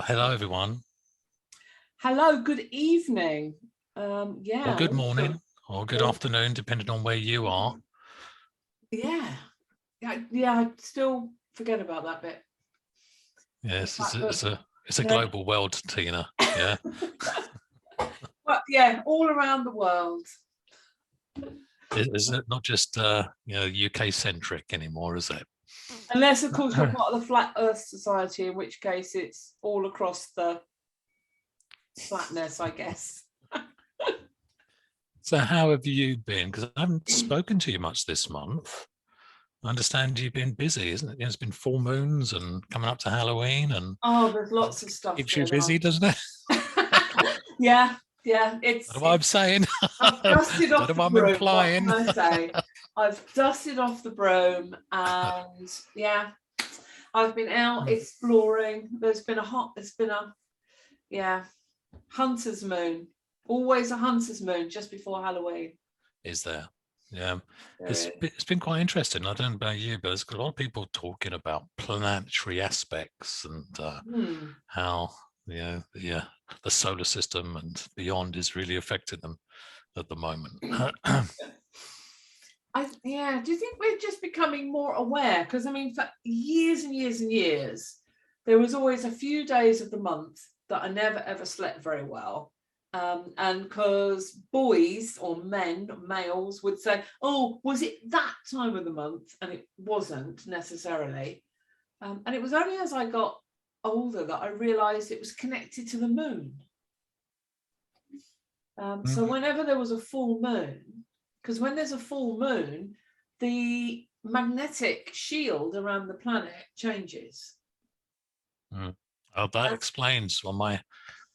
Hello, everyone. Hello, good evening. Or good morning, or good afternoon, depending on where you are. Yeah, I still forget about that bit. Yes, it's a global world, Tina. Yeah. But yeah, all around the world. Is it not just UK centric anymore, is it? Unless, of course, you're part of the Flat Earth Society, in which case it's all across the flatness, I guess. So how have you been? Because I haven't spoken to you much this month. I understand you've been busy, isn't it? There's been full moons and coming up to Halloween, and there's lots of stuff. Keeps you busy, doesn't it? Yeah, it's. That's what I'm saying. I've dusted off the broom. I'm implying. What can I say? I've dusted off the broom, and yeah, I've been out exploring. There's been a hunter's moon. Always a hunter's moon just before Halloween. Is there? Yeah, it's been quite interesting. I don't know about you, but there's a lot of people talking about planetary aspects and how the solar system and beyond is really affecting them at the moment. Do you think we're just becoming more aware? Because I mean, for years and years and years, there was always a few days of the month that I never ever slept very well. And because boys or males would say, oh, was it that time of the month? And it wasn't necessarily. And it was only as I got older that I realized it was connected to the moon. So whenever there was a full moon, because when there's a full moon, the magnetic shield around the planet changes. Oh, that explains why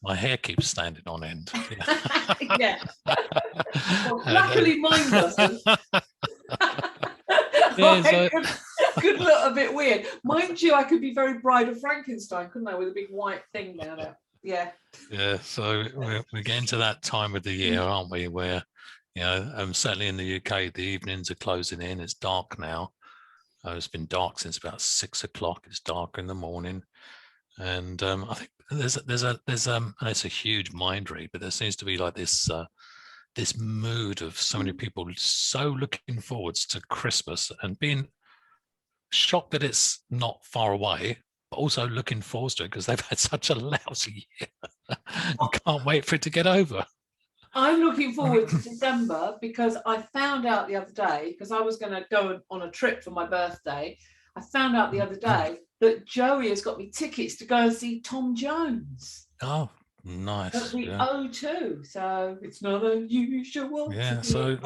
my hair keeps standing on end. Yeah. Well, luckily mine doesn't. Could look a bit weird. Mind you, I could be very Bride of Frankenstein, couldn't I, with a big white thing down there. Yeah. Yeah, so we're getting to that time of the year, aren't we, where, certainly in the UK, the evenings are closing in. It's dark now. It's been dark since about 6 o'clock. It's dark in the morning. And I think there's and it's a huge mind read, but there seems to be like this mood of so many people so looking forwards to Christmas and being shocked that it's not far away, but also looking forward to it because they've had such a lousy year and can't wait for it to get over. I'm looking forward to December because I found out the other day, because I was going to go on a trip for my birthday. I found out the other day that Joey has got me tickets to go and see Tom Jones. Oh, nice. At the O2, so it's not unusual. Yeah, so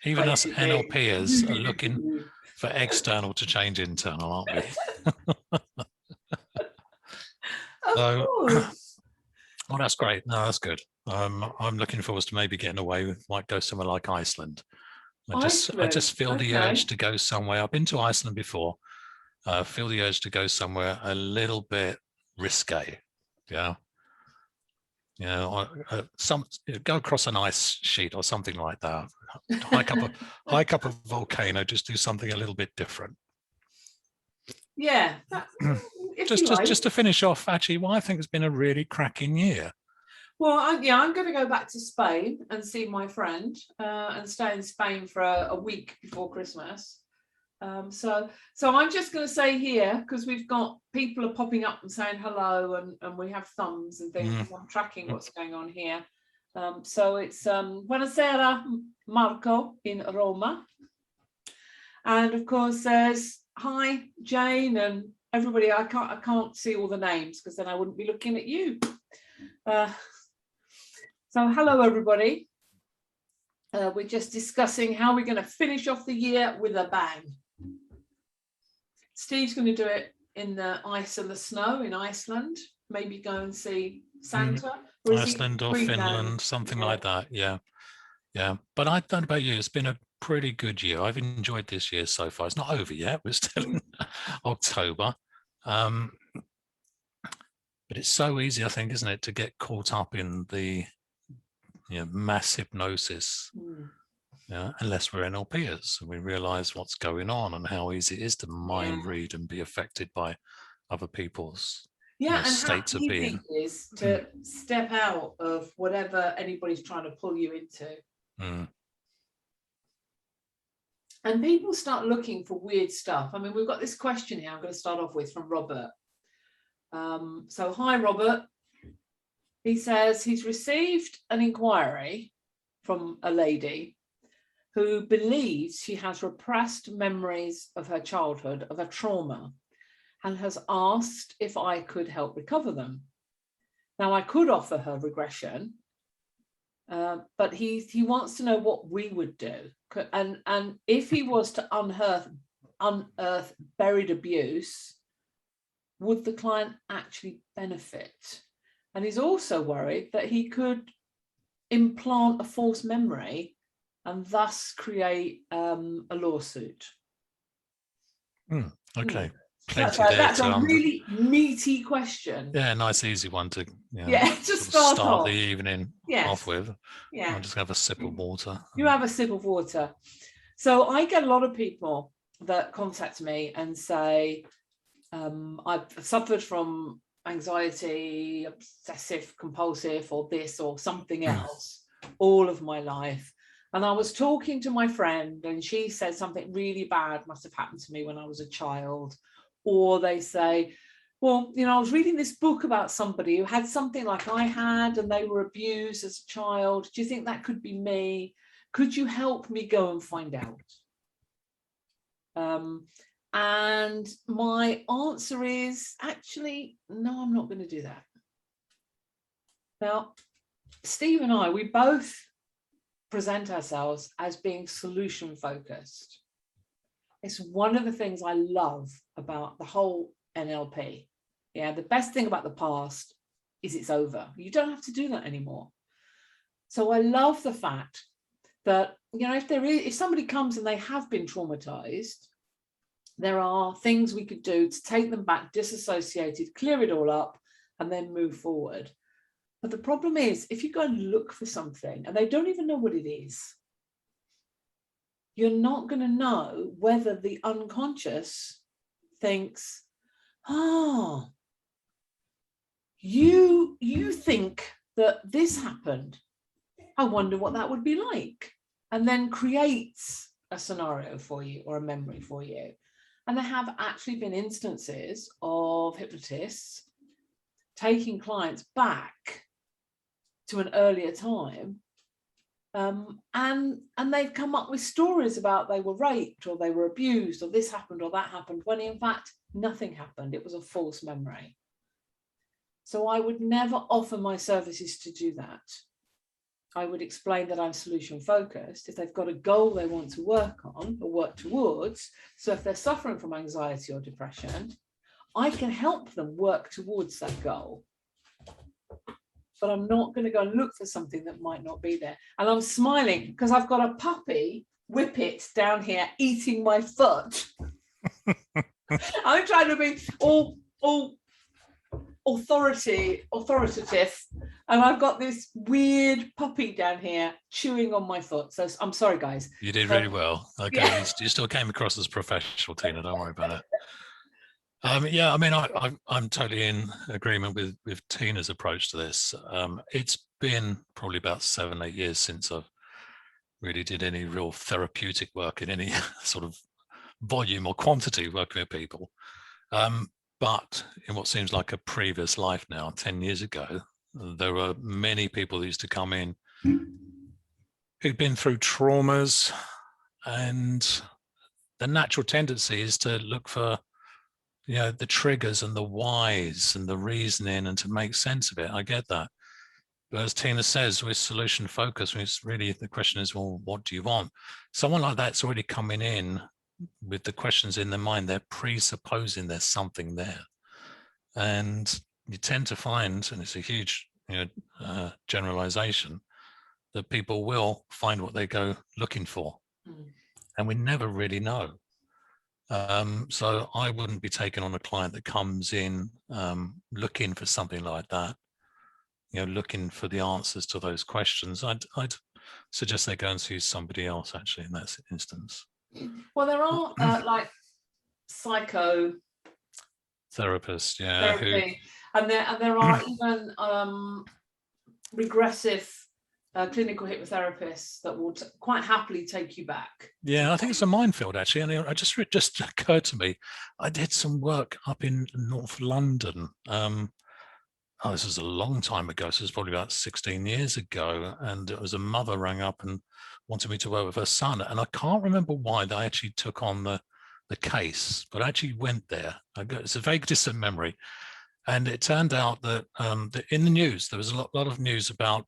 even us NLPers are looking for external to change internal, aren't we? Of course. Well, that's great. No, that's good. I'm looking forward to maybe getting away. Might go somewhere like Iceland. I just feel the urge to go somewhere. I've been to Iceland before. Feel the urge to go somewhere a little bit risque. Yeah. Go across an ice sheet or something like that. Hike up a volcano. Just do something a little bit different. Yeah. Just to finish off, actually, I think it's been a really cracking year. Well, I'm going to go back to Spain and see my friend and stay in Spain for a week before Christmas. So I'm just going to say here, because we've got people are popping up and saying hello, and we have thumbs and things. I'm tracking what's going on here. So it's Buonasera, Marco in Roma. And of course there's hi, Jane, and everybody. I can't see all the names because then I wouldn't be looking at you. So hello, everybody. We're just discussing how we're going to finish off the year with a bang. Steve's going to do it in the ice and the snow in Iceland. Maybe go and see Santa. Iceland or Finland, something like that. Yeah. But I don't know about you. It's been a pretty good year. I've enjoyed this year so far. It's not over yet. We're still in October. But it's so easy, I think, isn't it, to get caught up in the mass hypnosis. Unless we're NLPers and we realize what's going on and how easy it is to mind read and be affected by other people's Yeah, and states how of easy being. it is to step out of whatever anybody's trying to pull you into. And people start looking for weird stuff. I mean, we've got this question here I'm going to start off with from Robert. So, hi, Robert. He says he's received an inquiry from a lady who believes she has repressed memories of her childhood, of a trauma, and has asked if I could help recover them. Now, I could offer her regression, but he wants to know what we would do. And if he was to unearth buried abuse, would the client actually benefit? And he's also worried that he could implant a false memory and thus create a lawsuit. Okay. That's a really meaty question. Yeah, nice easy one to just start the evening off with. Yeah, I'll just have a sip of water. You have a sip of water. So I get a lot of people that contact me and say, I've suffered from anxiety, obsessive compulsive, or this or something else all of my life. And I was talking to my friend and she said something really bad must have happened to me when I was a child. Or they say, well, I was reading this book about somebody who had something like I had and they were abused as a child. Do you think that could be me? Could you help me go and find out? And my answer is actually, no, I'm not going to do that. Now, Steve and I, we both present ourselves as being solution focused. It's one of the things I love about the whole NLP. Yeah, the best thing about the past is it's over. You don't have to do that anymore. So I love the fact that, if somebody comes and they have been traumatized, there are things we could do to take them back disassociated, clear it all up, and then move forward. But the problem is, if you go and look for something and they don't even know what it is, you're not going to know whether the unconscious thinks, you think that this happened. I wonder what that would be like. And then creates a scenario for you or a memory for you. And there have actually been instances of hypnotists taking clients back to an earlier time. And they've come up with stories about they were raped or they were abused or this happened or that happened, when in fact nothing happened. It was a false memory. So I would never offer my services to do that. I would explain that I'm solution focused. If they've got a goal they want to work on or work towards, so if they're suffering from anxiety or depression, I can help them work towards that goal. But I'm not going to go and look for something that might not be there. And I'm smiling because I've got a puppy whippet down here eating my foot. I'm trying to be all authoritative, and I've got this weird puppy down here chewing on my foot. So I'm sorry, guys. You did really well. Okay, yeah. You still came across as professional, Tina. Don't worry about it. Yeah, I mean, I'm totally in agreement with Tina's approach to this. It's been probably about 7-8 years since I've really did any real therapeutic work in any sort of volume or quantity working with people. But in what seems like a previous life now, 10 years ago, there were many people who used to come in who'd been through traumas, and the natural tendency is to look for the triggers and the whys and the reasoning and to make sense of it. I get that. But as Tina says, we're solution focused. It's really, the question is, well, what do you want? Someone like that's already coming in with the questions in their mind. They're presupposing there's something there. And you tend to find, and it's a huge generalization, that people will find what they go looking for. And we never really know. So I wouldn't be taking on a client that comes in looking for something like that, looking for the answers to those questions. I'd suggest they go and see somebody else, actually, in that instance. Well, there are like therapist, yeah, therapy. And there are even regressive clinical hypnotherapists that will quite happily take you back. Yeah, I think it's a minefield, actually. And it just occurred to me, I did some work up in North London. This was a long time ago. So it was probably about 16 years ago. And it was a mother rang up and wanted me to work with her son. And I can't remember why they actually took on the case, but I actually went there. It's a vague distant memory. And it turned out that, that in the news, there was a lot of news about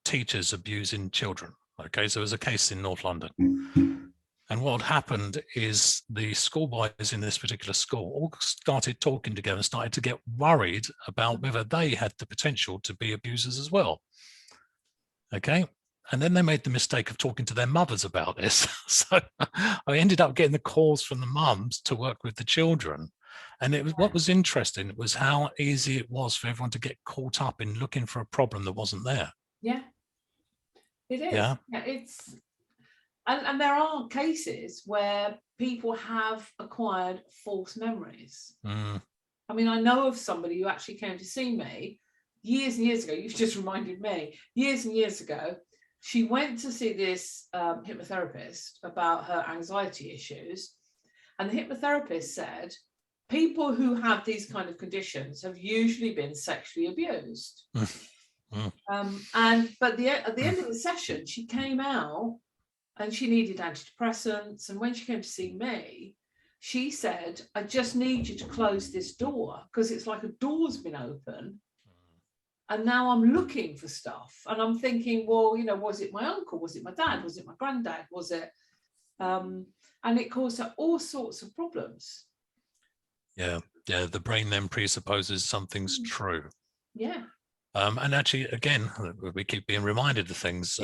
teachers abusing children. Okay, so there was a case in North London. And what happened is the schoolboys in this particular school all started talking together and started to get worried about whether they had the potential to be abusers as well. Okay, and then they made the mistake of talking to their mothers about this. So I ended up getting the calls from the mums to work with the children. And it was, what was interesting was how easy it was for everyone to get caught up in looking for a problem that wasn't there. Yeah, it is. Yeah, it's and there are cases where people have acquired false memories. I mean, I know of somebody who actually came to see me years and years ago. You've just reminded me. Years and years ago, she went to see this hypnotherapist about her anxiety issues, and the hypnotherapist said, people who have these kind of conditions have usually been sexually abused. But at the end of the session, she came out and she needed antidepressants. And when she came to see me, she said, I just need you to close this door because it's like a door's been open. And now I'm looking for stuff. And I'm thinking, well, you know, was it my uncle? Was it my dad? Was it my granddad? Was it? And it caused her all sorts of problems. Yeah. The brain then presupposes something's true. Yeah. And actually, again, we keep being reminded of things.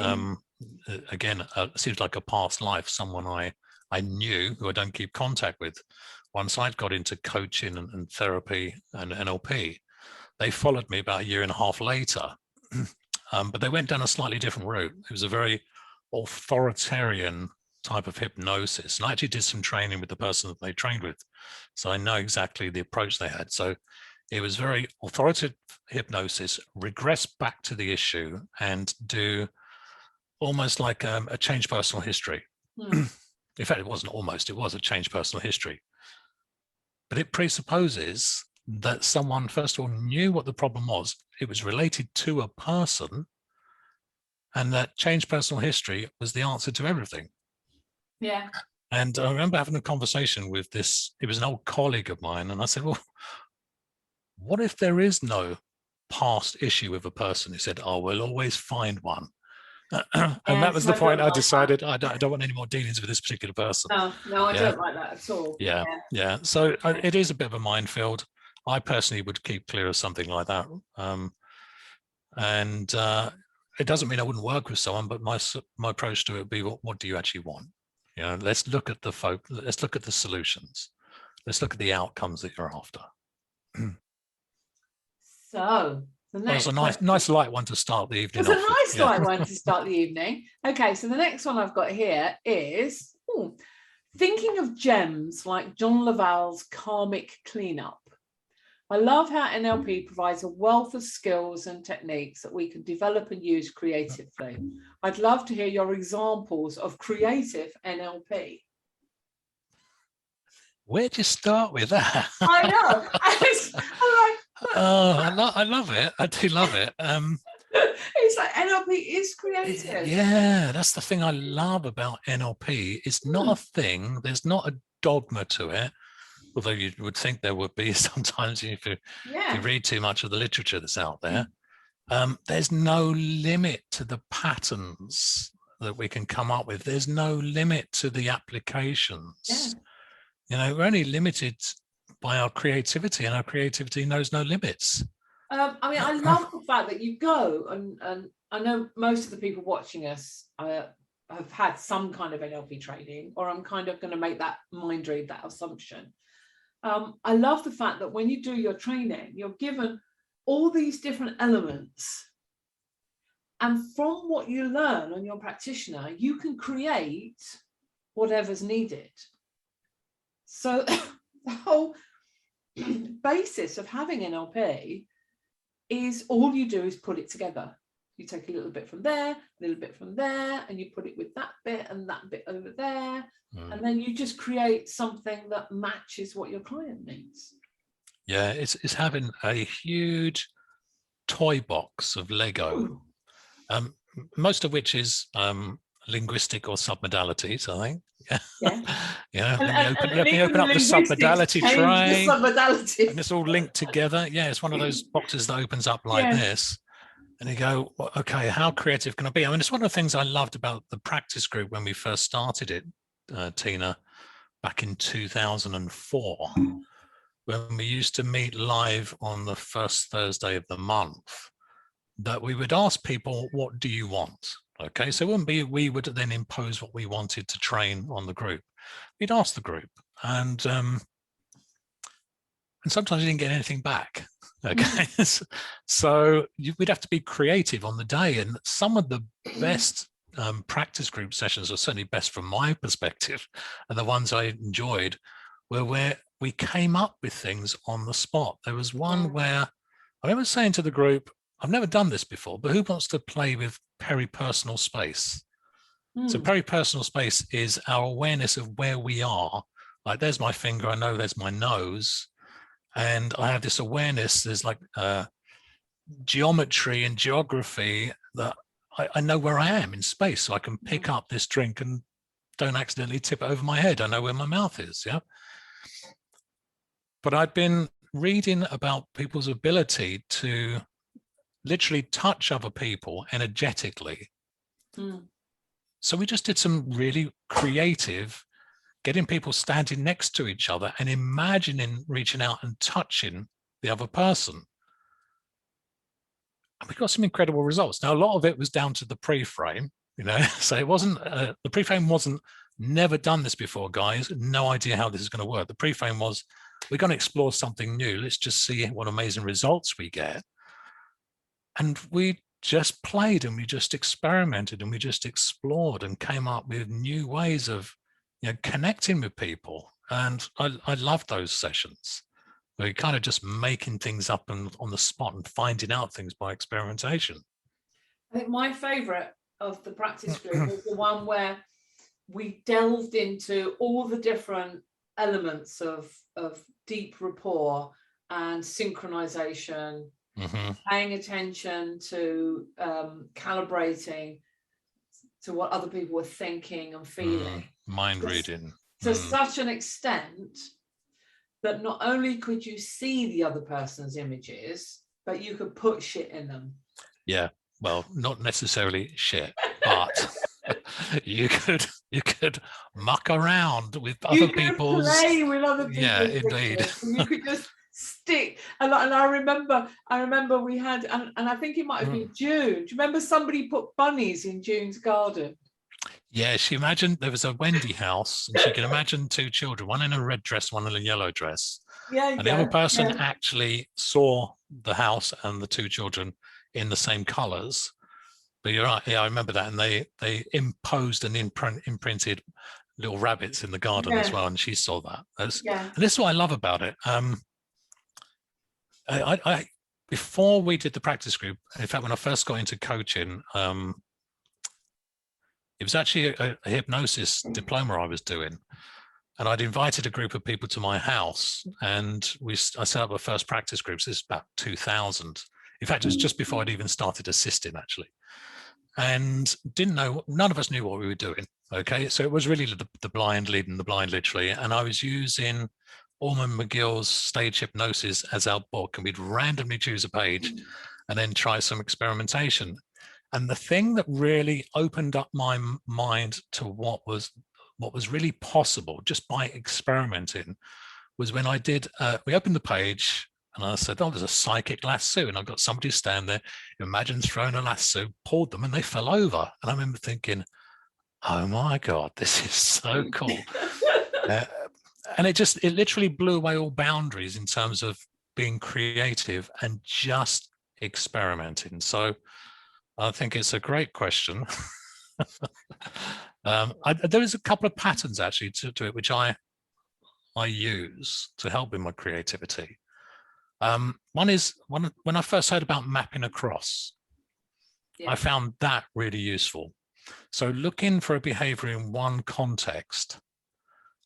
Again, it seems like a past life, someone I knew who I don't keep contact with. Once I got into coaching and therapy and NLP, they followed me about a year and a half later, but they went down a slightly different route. It was a very authoritarian type of hypnosis. And I actually did some training with the person that they trained with. So I know exactly the approach they had. So it was very authoritative hypnosis, regress back to the issue and do almost like a change personal history. In fact, it wasn't almost, it was a change personal history. But it presupposes that someone, first of all, knew what the problem was. It was related to a person, and that change personal history was the answer to everything. Yeah. And I remember having a conversation with this, it was an old colleague of mine, and I said, well, what if there is no past issue with a person? He said, oh, we'll always find one. And that was the point I decided I don't want any more dealings with this particular person. No, I don't like that at all. Yeah. So it is a bit of a minefield. I personally would keep clear of something like that. And it doesn't mean I wouldn't work with someone, but my approach to it would be, what do you actually want? You know, let's look at let's look at the solutions. Let's look at the outcomes that you're after. So the next it's a nice light one to start the evening. It's a nice light one to start the evening. Okay, so the next one I've got here is thinking of gems like John Laval's karmic cleanup. I love how NLP provides a wealth of skills and techniques that we can develop and use creatively. I'd love to hear your examples of creative NLP. Where'd you start with that? I know. I love it. I do love it. It's like NLP is creative. Yeah, that's the thing I love about NLP. It's not a thing. There's not a dogma to it. Although you would think there would be sometimes if you read too much of the literature that's out there. There's no limit to the patterns that we can come up with. There's no limit to the applications. You know, we're only limited by our creativity, and our creativity knows no limits. I mean, I love the fact that you go, and I know most of the people watching us have had some kind of NLP training, or I'm kind of going to make that mind read that assumption. I love the fact that when you do your training, you're given all these different elements, and from what you learn on your practitioner, you can create whatever's needed. So the whole basis of having NLP is all you do is put it together. You take a little bit from there, a little bit from there, and you put it with that bit and that bit over there. And then you just create something that matches what your client needs. Yeah, it's having a huge toy box of Lego, most of which is linguistic or submodalities, I think. Yeah. Yeah. Let me open up the submodality tray. The and it's all linked together. Yeah, it's one of those boxes that opens up like this. And you go, well, okay, how creative can I be? I mean, it's one of the things I loved about the practice group when we first started it, Tina, back in 2004, when we used to meet live on the first Thursday of the month, that we would ask people, what do you want? Okay, so it wouldn't be we would then impose what we wanted to train on the group. We'd ask the group, and sometimes you didn't get anything back. Okay, so we'd have to be creative on the day, and some of the best practice group sessions, or certainly best from my perspective, and the ones I enjoyed, were where we came up with things on the spot. There was one where I remember saying to the group, I've never done this before, but who wants to play with peripersonal space? So peripersonal space is our awareness of where we are. Like, there's my finger, I know there's my nose, and I have this awareness, there's like geometry and geography that I know where I am in space, so I can pick up this drink and don't accidentally tip it over my head. I know where my mouth is, yeah? But I'd been reading about people's ability to literally touch other people energetically. So we just did some really creative, getting people standing next to each other and imagining reaching out and touching the other person. And we got some incredible results. Now, a lot of it was down to the pre-frame, you know, so it wasn't, the pre-frame wasn't, never done this before, guys, no idea how this is going to work. The pre-frame was, we're going to explore something new. Let's just see what amazing results we get. And we just played, and we just experimented, and we just explored and came up with new ways of, you know, connecting with people. And I loved those sessions where you're kind of just making things up and on the spot and finding out things by experimentation. I think my favorite of the practice group was the one where we delved into all the different elements of deep rapport and synchronization, paying attention to calibrating to what other people were thinking and feeling. Mind reading. To such an extent that not only could you see the other person's images, but you could put shit in them. Yeah, well, not necessarily shit, but you could muck around with other people's. Play with other people's. Yeah, indeed. You could just stick. And I remember we had, and I think it might have been June. Do you remember somebody put bunnies in June's garden? Yeah, she imagined there was a Wendy house, and she can imagine two children, one in a red dress, one in a yellow dress. Yeah, and the other person actually saw the house and the two children in the same colors. But you're right, yeah, I remember that. And they imposed and imprinted little rabbits in the garden as well, and she saw that. And this is what I love about it. I before we did the practice group, in fact, when I first got into coaching, it was actually a hypnosis diploma I was doing, and I'd invited a group of people to my house, and I set up a first practice group. So this is about 2000. In fact, it was just before I'd even started assisting, actually, and none of us knew what we were doing. Okay, so it was really the blind leading the blind, literally, and I was using Ormond McGill's Stage Hypnosis as our book, and we'd randomly choose a page and then try some experimentation. And the thing that really opened up my mind to what was really possible just by experimenting was when I did, we opened the page and I said, oh, there's a psychic lasso. And I got somebody stand there, imagine throwing a lasso, pulled them and they fell over. And I remember thinking, oh my God, this is so cool. And it literally blew away all boundaries in terms of being creative and just experimenting. So I think it's a great question. There is a couple of patterns actually to it, which I I use to help with my creativity. One is when I first heard about mapping across, I found that really useful. So looking for a behavior in one context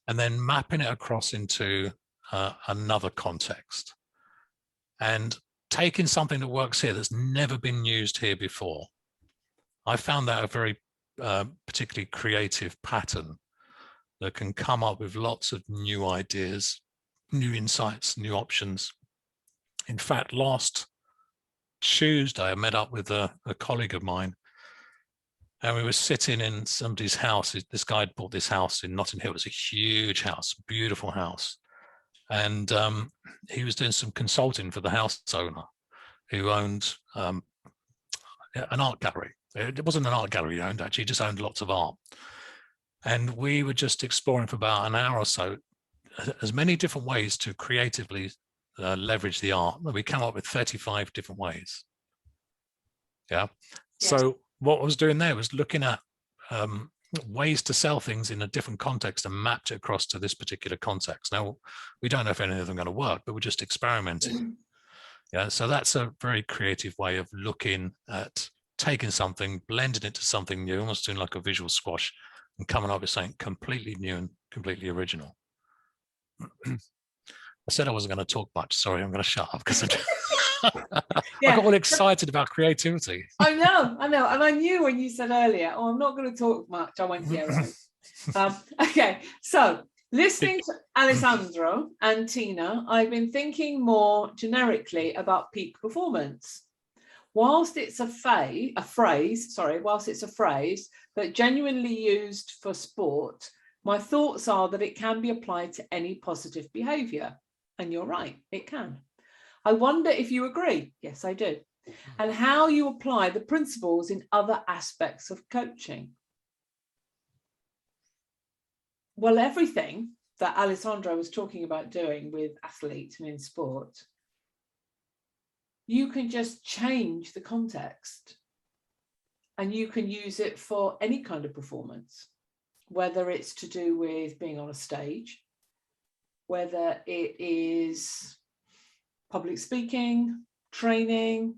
and then mapping it across into another context and taking something that works here that's never been used here before. I found that a very particularly creative pattern that can come up with lots of new ideas, new insights, new options. In fact, last Tuesday, I met up with a colleague of mine, and we were sitting in somebody's house. This guy had bought this house in Notting Hill. It was a huge house, beautiful house. And he was doing some consulting for the house owner, who owned an art gallery. It wasn't an art gallery he owned, actually, he just owned lots of art. And we were just exploring for about an hour or so, as many different ways to creatively leverage the art. We came up with 35 different ways. Yeah. Yes. So what I was doing there was looking at ways to sell things in a different context and mapped it across to this particular context. Now, we don't know if any of them are going to work, but we're just experimenting. Yeah. So that's a very creative way of looking at taking something, blending it to something new, almost doing like a visual squash, and coming up with something completely new and completely original. I said I wasn't going to talk much. Sorry, I'm going to shut up because I got all excited about creativity. I know. And I knew when you said earlier, oh, I'm not going to talk much. I went, yeah, right. Okay, so listening to Alessandro and Tina, I've been thinking more generically about peak performance. Whilst it's a phrase that genuinely used for sport, my thoughts are that it can be applied to any positive behavior. And you're right, it can. I wonder if you agree. Yes, I do. And how you apply the principles in other aspects of coaching. Well, everything that Alessandro was talking about doing with athletes and in sport, you can just change the context and you can use it for any kind of performance, whether it's to do with being on a stage, whether it is public speaking, training,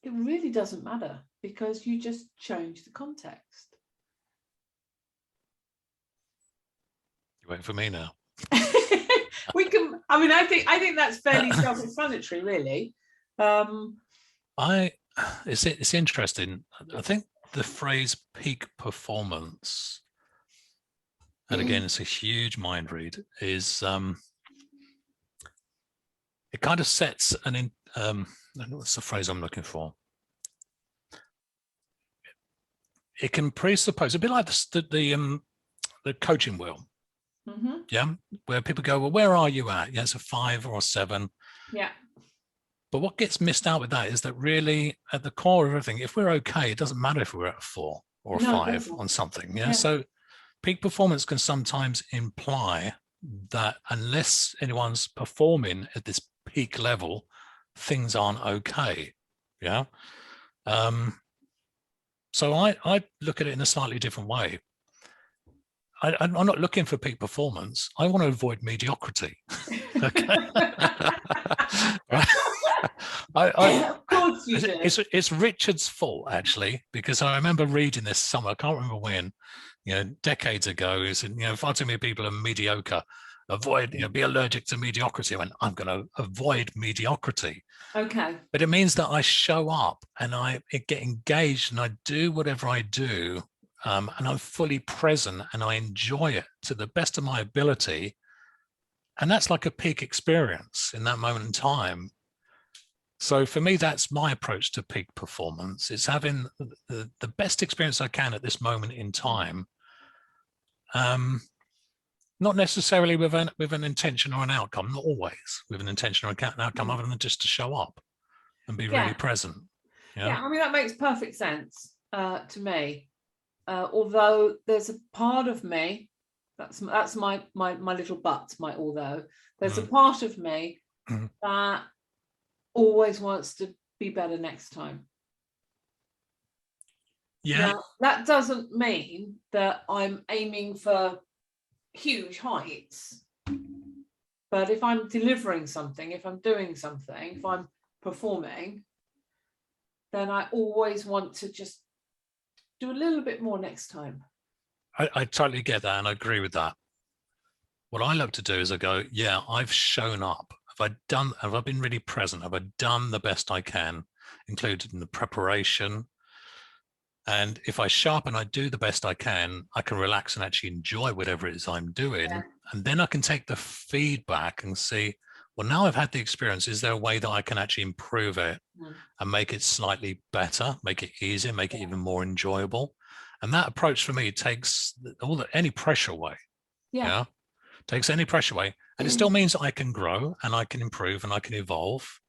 it really doesn't matter because you just change the context. You wait for me now. We can, I mean, I think that's fairly self-explanatory, really. It's interesting. I think the phrase peak performance, and again, it's a huge mind read, is it kind of sets an what's the phrase I'm looking for? It can presuppose a bit like the coaching wheel. Mm-hmm. Yeah, where people go, well, where are you at? Yeah, it's a 5 or a 7. Yeah. But what gets missed out with that is that really at the core of everything, if we're okay, it doesn't matter if we're at a 4 or a 5 on something. Yeah? So peak performance can sometimes imply that unless anyone's performing at this peak level, things aren't okay. Yeah. So I look at it in a slightly different way. I'm not looking for peak performance. I want to avoid mediocrity. Okay. Of course you do. It's Richard's fault, actually, because I remember reading this somewhere. I can't remember when, decades ago. He said, far too many people are mediocre. Avoid, be allergic to mediocrity. I went, I'm going to avoid mediocrity. Okay. But it means that I show up and I get engaged and I do whatever I do. And I'm fully present and I enjoy it to the best of my ability. And that's like a peak experience in that moment in time. So for me, that's my approach to peak performance. It's having the best experience I can at this moment in time. Not necessarily with an intention or an outcome, not always with an intention or an outcome, other than just to show up and be really present. Yeah, I mean, that makes perfect sense to me. Although there's a part of me, that's my little but, although there's a part of me that always wants to be better next time. Yeah. Now, that doesn't mean that I'm aiming for huge heights. But if I'm delivering something, if I'm doing something, if I'm performing, then I always want to just do a little bit more next time. I totally get that, and I agree with that. What I love to do is I go, yeah, I've shown up. Have I been really present? Have I done the best I can, included in the preparation? And if I show up and I do the best I can relax and actually enjoy whatever it is I'm doing. Yeah. And then I can take the feedback and see, well, now I've had the experience, is there a way that I can actually improve it and make it slightly better, make it easier, make it even more enjoyable? And that approach for me takes any pressure away. Yeah. Takes any pressure away. And it still means I can grow and I can improve and I can evolve.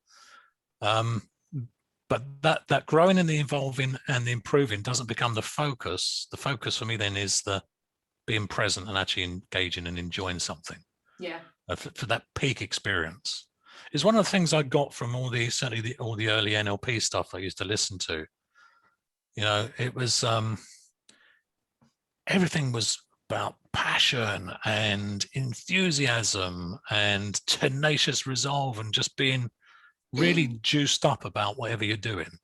But that growing and the evolving and the improving doesn't become the focus. The focus for me then is the being present and actually engaging and enjoying something. Yeah. For that peak experience. It's one of the things I got from all the early NLP stuff I used to listen to. You know, it was everything was about passion and enthusiasm and tenacious resolve and just being really juiced up about whatever you're doing.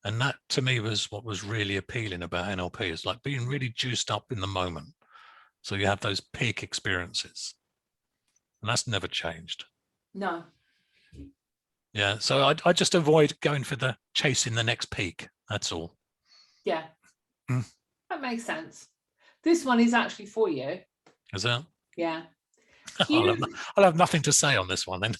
And that to me was what was really appealing about NLP, is like being really juiced up in the moment. So you have those peak experiences. And that's never changed. No. Yeah. So I just avoid going for the chasing the next peak. That's all. Yeah. That makes sense. This one is actually for you. Is that? Yeah. I'll have nothing to say on this one then.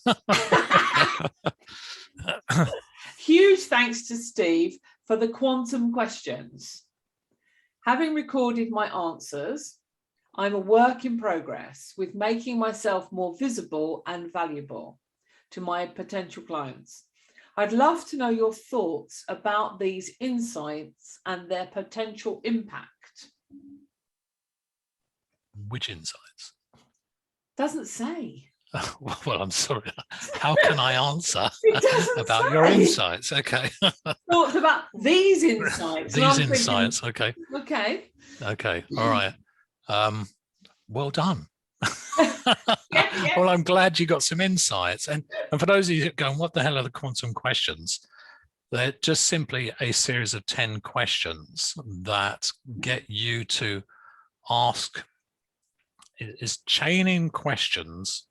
Huge thanks to Steve for the quantum questions. Having recorded my answers, I'm a work in progress with making myself more visible and valuable to my potential clients. I'd love to know your thoughts about these insights and their potential impact. Which insights? Doesn't say. Well, I'm sorry. How can I answer about say. your insights? Okay. Thoughts about these insights. These insights. Thinking, okay. Okay. All right. Well done. Yeah. Well, I'm glad you got some insights. And for those of you going, what the hell are the quantum questions? They're just simply a series of 10 questions that get you to ask, is chaining questions.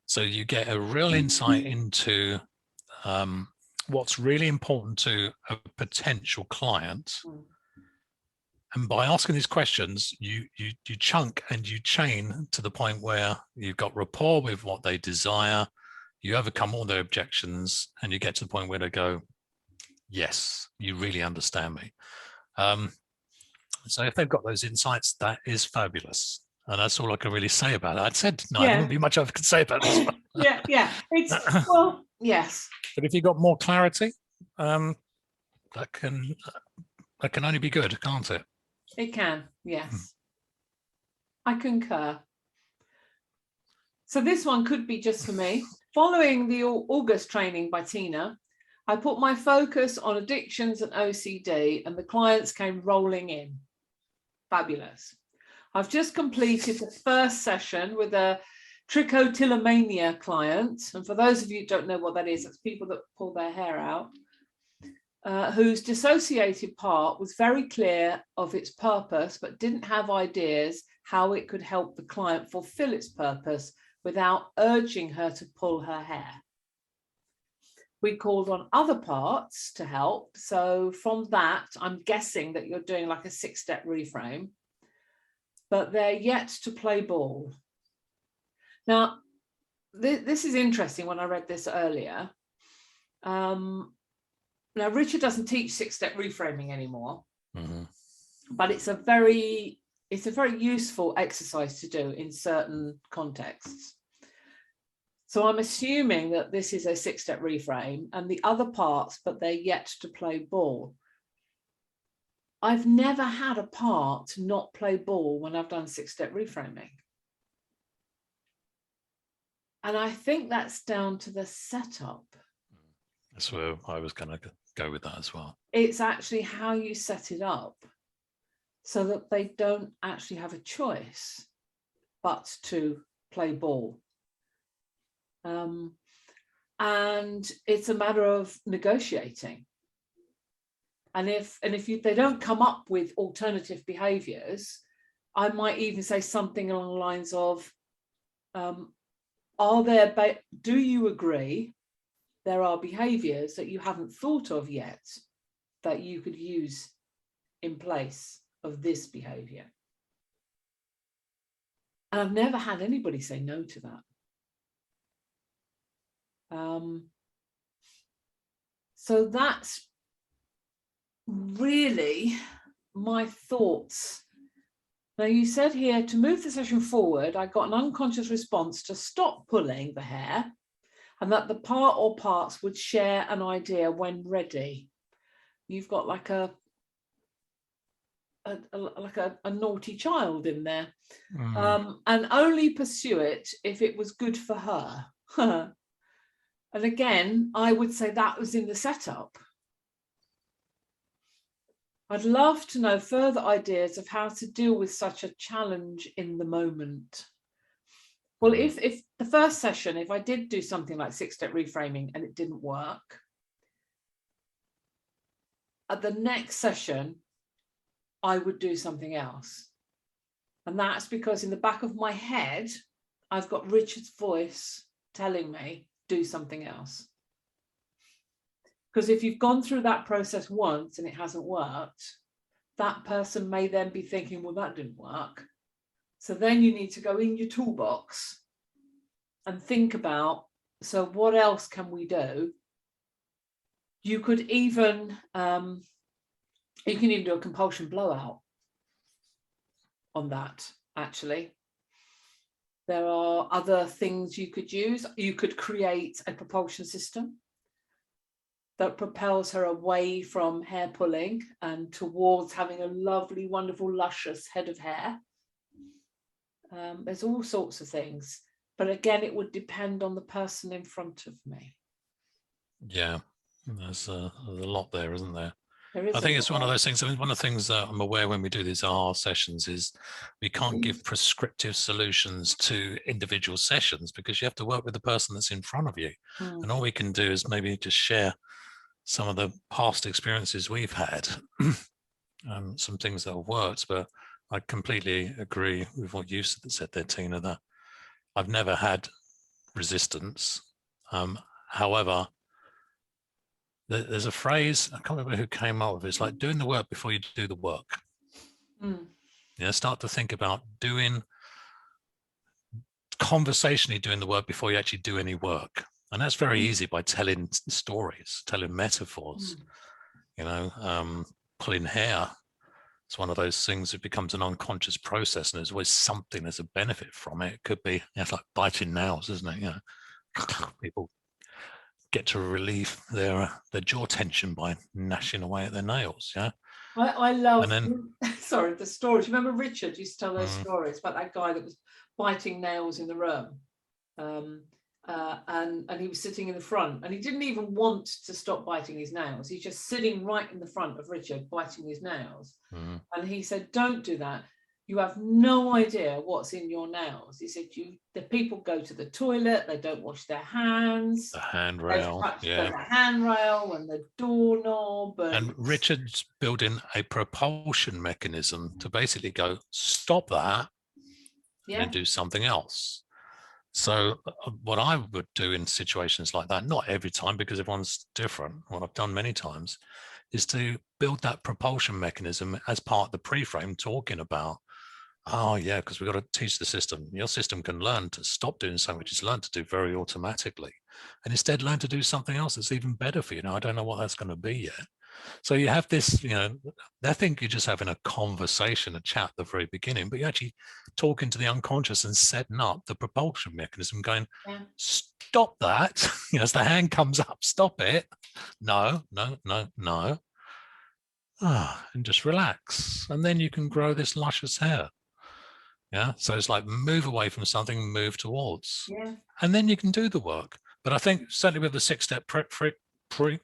So you get a real insight into what's really important to a potential client. And by asking these questions, you chunk and you chain to the point where you've got rapport with what they desire, you overcome all their objections, and you get to the point where they go, yes, you really understand me. So if they've got those insights, that is fabulous. And that's all I can really say about it. I'd said no, there wouldn't be much I could say about this one. Yeah. It's, well, yes. But if you've got more clarity, that can only be good, can't it? It can, yes. I concur. So this one could be just for me. Following the August training by Tina, I put my focus on addictions and OCD, and the clients came rolling in. Fabulous. I've just completed the first session with a trichotillomania client. And for those of you who don't know what that is, it's people that pull their hair out. Whose dissociated part was very clear of its purpose, but didn't have ideas how it could help the client fulfill its purpose without urging her to pull her hair. We called on other parts to help. So from that, I'm guessing that you're doing like a 6-step reframe, but they're yet to play ball. Now, this is interesting when I read this earlier. Now, Richard doesn't teach 6-step reframing anymore, but it's a very useful exercise to do in certain contexts. So I'm assuming that this is a 6-step reframe and the other parts, but they're yet to play ball. I've never had a part not play ball when I've done 6-step reframing. And I think that's down to the setup. That's where I was going to go with that as well. It's actually how you set it up so that they don't actually have a choice but to play ball. And it's a matter of negotiating. And if they don't come up with alternative behaviors, I might even say something along the lines of, do you agree there are behaviors that you haven't thought of yet that you could use in place of this behavior? And I've never had anybody say no to that. So that's really my thoughts. Now, you said here, to move the session forward, I got an unconscious response to stop pulling the hair, and that the part or parts would share an idea when ready. You've got like a naughty child in there, and only pursue it if it was good for her. And again, I would say that was in the setup. I'd love to know further ideas of how to deal with such a challenge in the moment. Well, if the first session, if I did do something like 6-step reframing and it didn't work, at the next session, I would do something else. And that's because in the back of my head, I've got Richard's voice telling me, do something else. Because if you've gone through that process once and it hasn't worked, that person may then be thinking, well, that didn't work. So then you need to go in your toolbox and think about, so what else can we do? You could even, you can even do a compulsion blowout on that, actually. There are other things you could use. You could create a propulsion system that propels her away from hair pulling and towards having a lovely, wonderful, luscious head of hair. There's all sorts of things. But again, it would depend on the person in front of me. Yeah, there's a lot there, isn't there? I think it's one of those things. I mean, one of the things that I'm aware when we do these AHA sessions is we can't give prescriptive solutions to individual sessions because you have to work with the person that's in front of you. And all we can do is maybe just share some of the past experiences we've had, some things that have worked. But I completely agree with what you said there, Tina, that I've never had resistance. However, there's a phrase, I can't remember who came up with it. It's like doing the work before you do the work. Start to think about conversationally doing the work before you actually do any work. And that's very easy by telling stories, telling metaphors, pulling hair. It's one of those things that becomes an unconscious process, and there's always something that's a benefit from it. It could be, it's like biting nails, isn't it? People get to relieve their jaw tension by gnashing away at their nails. I love sorry, the stories. Remember Richard used to tell those stories about that guy that was biting nails in the room, and he was sitting in the front, and he didn't even want to stop biting his nails. He's just sitting right in the front of Richard biting his nails, and he said, don't do that. You have no idea what's in your nails. He said, the people go to the toilet, they don't wash their hands. The handrail, the handrail and the doorknob. And Richard's building a propulsion mechanism to basically go, stop that and do something else. So what I would do in situations like that, not every time because everyone's different, what I've done many times, is to build that propulsion mechanism as part of the pre-frame, talking about, because we've got to teach the system. Your system can learn to stop doing something which it's learned to do very automatically, and instead learn to do something else that's even better for you. Now, I don't know what that's going to be yet. So you have this, they think you're just having a conversation, a chat at the very beginning, but you're actually talking to the unconscious and setting up the propulsion mechanism, going, stop that. As the hand comes up, stop it. No. And just relax. And then you can grow this luscious hair. So it's like move away from something, move towards. And then you can do the work. But I think certainly with the 6-step pre-frame,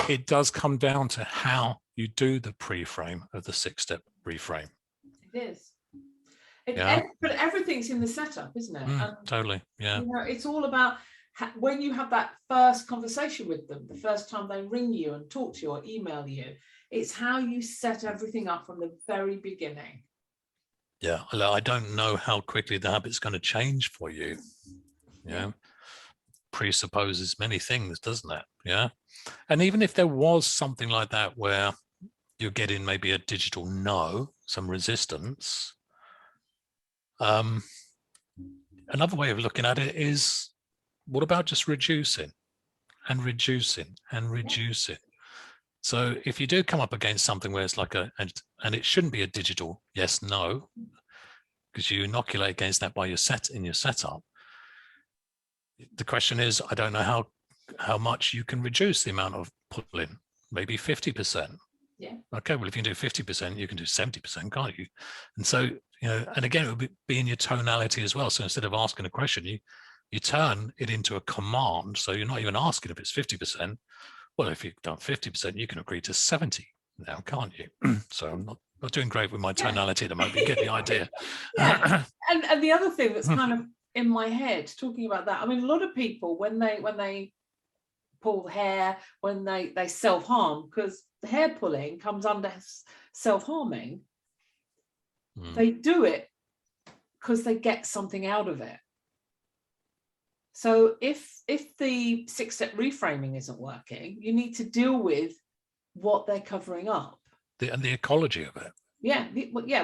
it does come down to how you do the pre-frame of the 6-step reframe. It is. But everything's in the setup, isn't it? Totally. Yeah. You know, it's all about when you have that first conversation with them, the first time they ring you and talk to you or email you, it's how you set everything up from the very beginning. Yeah, I don't know how quickly the habit's going to change for you. Yeah, presupposes many things, doesn't it? Yeah, and even if there was something like that where you're getting maybe a digital no, some resistance, another way of looking at it is, what about just reducing and reducing and reducing? So if you do come up against something where it's like and it shouldn't be a digital yes, no, because you inoculate against that by your setup. The question is, I don't know how much you can reduce the amount of pulling, maybe 50%. Yeah. Okay, well, if you can do 50%, you can do 70%, can't you? And so, you know, and again, it would be in your tonality as well. So instead of asking a question, you turn it into a command. So you're not even asking if it's 50%. Well, if you've done 50%, you can agree to 70 now, can't you? So I'm not doing great with my tonality at the moment. You get the idea. Yeah. And the other thing that's kind of in my head, talking about that, I mean, a lot of people, when they pull the hair, when they self-harm, because the hair pulling comes under self-harming, they do it because they get something out of it. So if the 6-step reframing isn't working, you need to deal with what they're covering up. And the ecology of it. Yeah,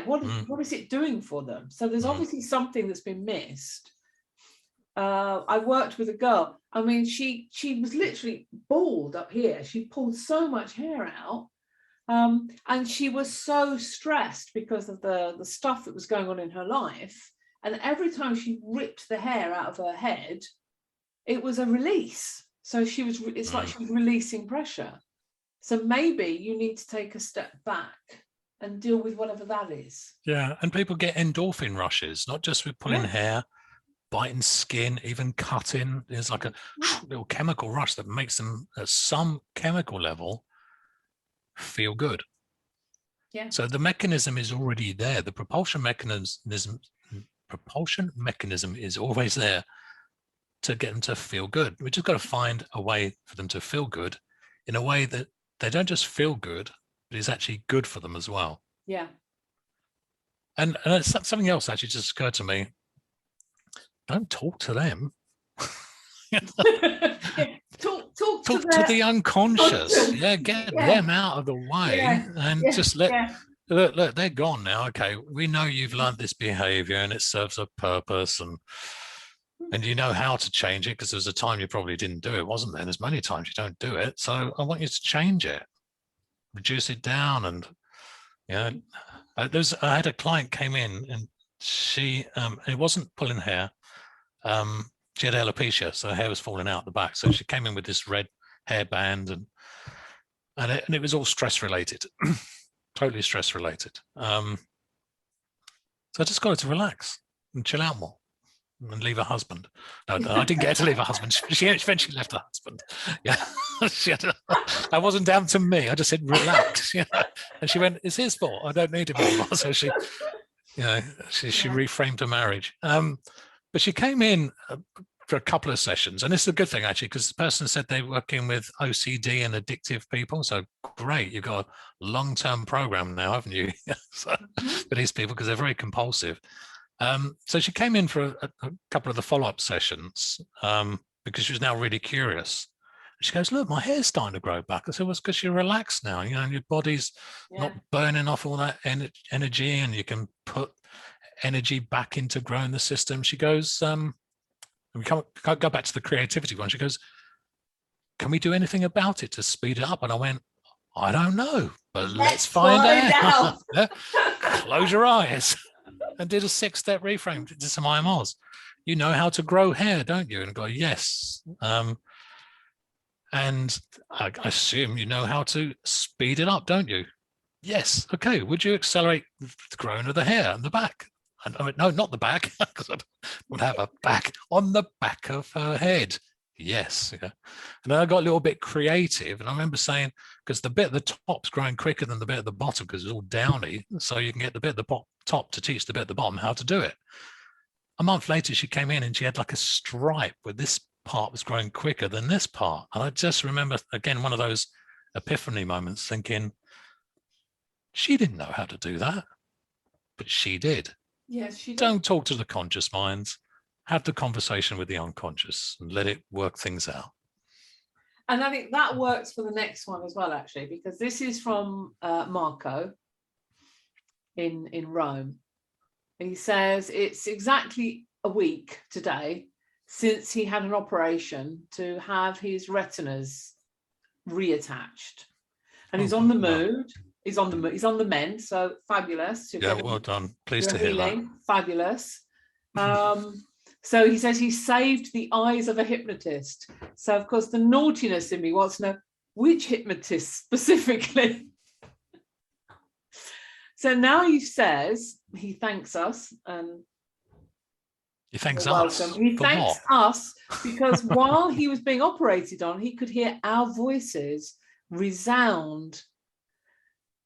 what is it doing for them? So there's obviously something that's been missed. I worked with a girl. I mean, she was literally bald up here. She pulled so much hair out, and she was so stressed because of the stuff that was going on in her life. And every time she ripped the hair out of her head, it was a release. So it's like she was releasing pressure. So maybe you need to take a step back and deal with whatever that is. Yeah, and people get endorphin rushes, not just with pulling hair, biting skin, even cutting. There's like a little chemical rush that makes them, at some chemical level, feel good. Yeah. So the mechanism is already there. The propulsion mechanism is always there to get them to feel good. We just got to find a way for them to feel good in a way that they don't just feel good, but it's actually good for them as well. Yeah. And it's something else actually just occurred to me. Don't talk to them. Talk to the unconscious. Get them out of the way and just look, they're gone now. Okay, we know you've learned this behavior and it serves a purpose, and you know how to change it, because there was a time you probably didn't do it, wasn't there? There's many times you don't do it. So I want you to change it, reduce it down. And I had a client came in, and she it wasn't pulling hair. She had alopecia, so her hair was falling out the back. So she came in with this red hairband, and it was all stress related, totally stress related. So I just got her to relax and chill out more and leave her husband. No, I didn't get her to leave her husband. She eventually left her husband. Yeah, that wasn't down to me. I just said relax. And she went, "It's his fault. I don't need him anymore." So she reframed her marriage. But she came in for a couple of sessions, and this is a good thing actually, because the person said they're working with OCD and addictive people. So great, you've got a long-term program now, haven't you? For these people, because they're very compulsive. So she came in for a couple of the follow-up sessions because she was now really curious. She goes, "Look, my hair's starting to grow back." I said, "Well, it's because you're relaxed now. And your body's not burning off all that energy, and you can put energy back into growing the system." She goes, we can't go back to the creativity one. She goes, "Can we do anything about it to speed it up?" And I went, "I don't know, but let's find out." Close your eyes. And did a 6-step reframe, did some IMRs. You know how to grow hair, don't you? And I go, "Yes." And I assume you know how to speed it up, don't you? "Yes." "Okay, would you accelerate the growing of the hair on the back?" And I went, "No, not the back, because I would have a back on the back of her head." yes. Yeah. And then I got a little bit creative, and I remember saying, because the bit at the top's growing quicker than the bit at the bottom because it's all downy, so you can get the bit at the top to teach the bit at the bottom how to do it. A month later, she came in and she had like a stripe where this part was growing quicker than this part. And I just remember, again, one of those epiphany moments, thinking, she didn't know how to do that, but she did. Yes, she did. Don't talk to the conscious minds. Have the conversation with the unconscious and let it work things out. And I think that works for the next one as well, actually, because this is from Marco in Rome. He says it's exactly a week today since he had an operation to have his retinas reattached, and he's on the mood. He's on the mend. So fabulous. Yeah, well done. Pleased to hear that. Fabulous. So he says he saved the eyes of a hypnotist. So of course the naughtiness in me wants to know which hypnotist specifically. So now he says he thanks us, and he thanks us. He thanks us because while he was being operated on, he could hear our voices resound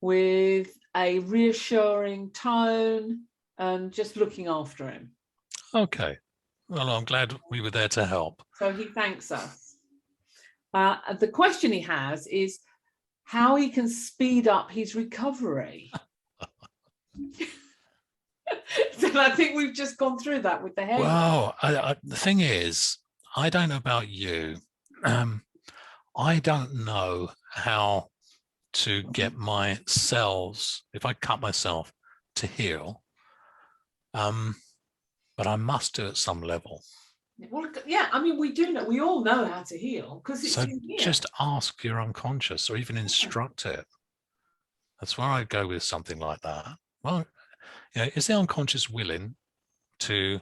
with a reassuring tone and just looking after him. Okay. Well, I'm glad we were there to help. So he thanks us. The question he has is how he can speed up his recovery. So I think we've just gone through that with the head. Well, the thing is, I don't know about you. I don't know how to get my cells, if I cut myself, to heal. But I must do at some level. Well, yeah, I mean, we do know, we all know how to heal because it's in here. Just ask your unconscious or even instruct it. That's where I go with something like that. Well, you know, is the unconscious willing to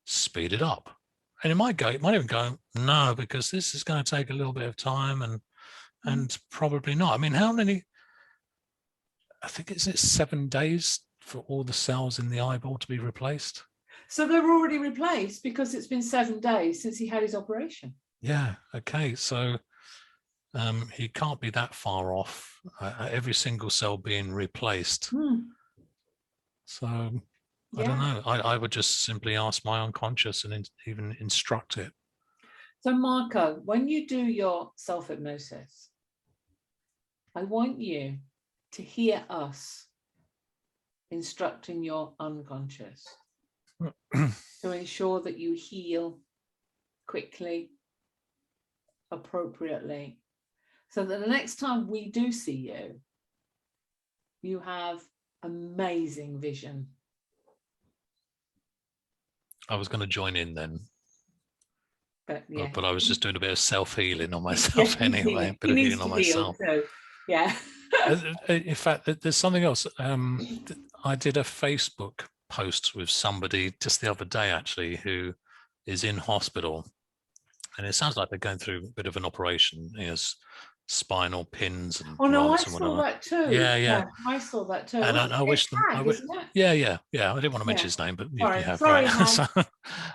speed it up? And it might even go, no, because this is going to take a little bit of time and probably not. I mean, how many, I think it's 7 days for all the cells in the eyeball to be replaced. So they're already replaced because it's been 7 days since he had his operation. Yeah. Okay. So he can't be that far off. Every single cell being replaced. So I don't know. I would just simply ask my unconscious and even instruct it. So Marco, when you do your self-hypnosis, I want you to hear us instructing your unconscious to ensure that you heal quickly, appropriately, so that the next time we do see you, you have amazing vision. I was going to join in then, but I was just doing a bit of self-healing on myself anyway, a bit of healing on myself. Yeah. In fact, there's something else. I did a Facebook post with somebody just the other day, actually, who is in hospital, and it sounds like they're going through a bit of an operation. He has spinal pins and I saw that too. Yeah, I saw that too. And I wish them. Yeah. I didn't want to mention his name, but you have. Sorry, right? So,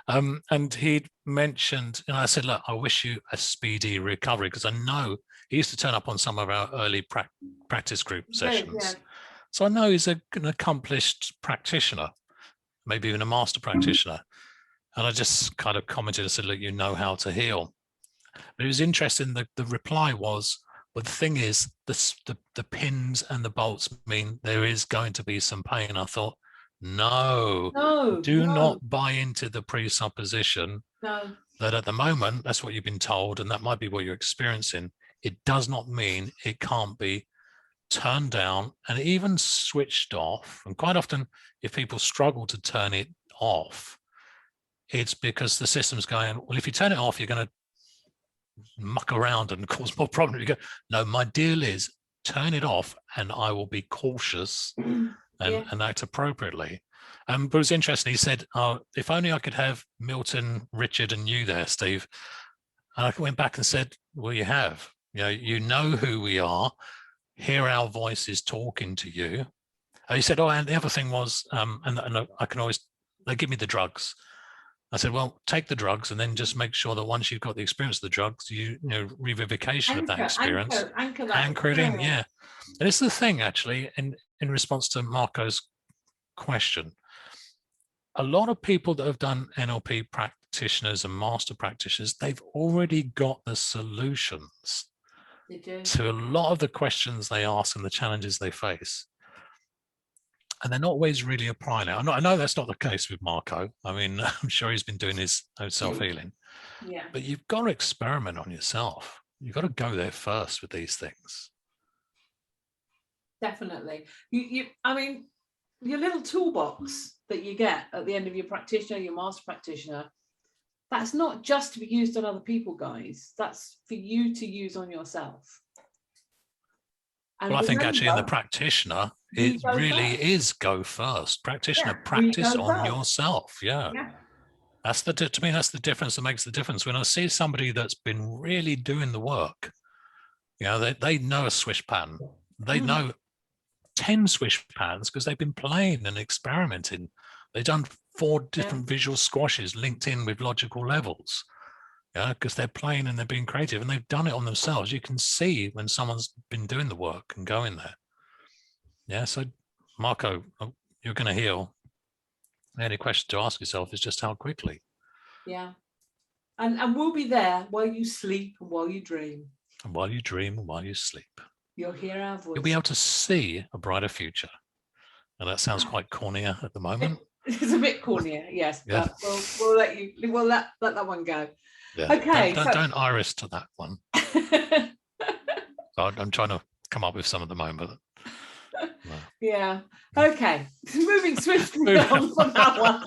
and he'd mentioned, and I said, look, I wish you a speedy recovery, because I know he used to turn up on some of our early practice group sessions. So I know he's an accomplished practitioner, maybe even a master practitioner. And I just kind of commented and said, look, you know how to heal. But it was interesting. The reply was, well, the thing is, the pins and the bolts mean there is going to be some pain. I thought, no, do not buy into the presupposition that at the moment, that's what you've been told, and that might be what you're experiencing. It does not mean it can't be turned down and even switched off. And quite often, if people struggle to turn it off, it's because the system's going, well, if you turn it off, you're going to muck around and cause more problems. You go, no, my deal is turn it off and I will be cautious and act appropriately. But it was interesting. He said, if only I could have Milton, Richard and you there, Steve. And I went back and said, well, you have. You know who we are. Hear our voices talking to you. And he said, and the other thing was, and I can always, they give me the drugs. I said, well, take the drugs and then just make sure that once you've got the experience of the drugs, revivification of that experience, anchor that anchor it in. experience. Yeah. And it's the thing, actually, in response to Marco's question, a lot of people that have done NLP practitioners and master practitioners, they've already got the solutions to a lot of the questions they ask and the challenges they face. And they're not always really applying it. I know that's not the case with Marco. I mean, I'm sure he's been doing his own self-healing. Yeah. But you've got to experiment on yourself. You've got to go there first with these things. Definitely. I mean, your little toolbox that you get at the end of your practitioner, your master practitioner, that's not just to be used on other people, guys. That's for you to use on yourself. And well, I think actually in the practitioner, it really is go first. Practitioner, practice on yourself. Yeah. That's to me, that's the difference that makes the difference. When I see somebody that's been really doing the work, they know a swish pattern. They know 10 swish patterns because they've been playing and experimenting. They've done 4 different visual squashes linked in with logical levels. Because they're playing and they're being creative and they've done it on themselves. You can see when someone's been doing the work and going there. Yeah. So Marco, you're going to heal. The only question to ask yourself is just how quickly. Yeah. And we'll be there while you sleep and while you dream. And while you dream and while you sleep. You'll hear our voice. You'll be able to see a brighter future. And that sounds quite cornier at the moment. It's a bit cornier, yes. Yeah. But we'll let that one go. Yeah. Okay. Don't iris to that one. I'm trying to come up with some at the moment. No. Yeah. Okay. Moving swiftly on from that one.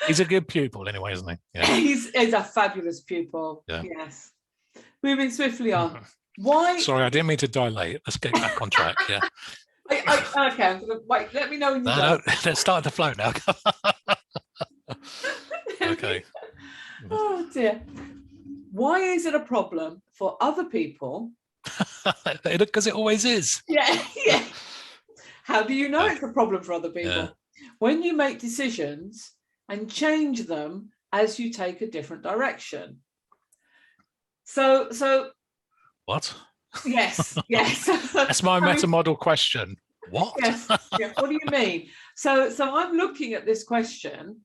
He's a good pupil anyway, isn't he? Yeah. He's a fabulous pupil. Yeah. Yes. Moving swiftly on. Why? Sorry, I didn't mean to dilate. Let's get back on track. Yeah. Okay. I'm gonna wait. Let me know when you're done. Let's start the flow now. Okay. Oh dear. Why is it a problem for other people? Because it always is. Yeah. How do you know it's a problem for other people? Yeah. When you make decisions and change them as you take a different direction. So what? Yes. That's my meta model question. What? Yes. What do you mean? So I'm looking at this question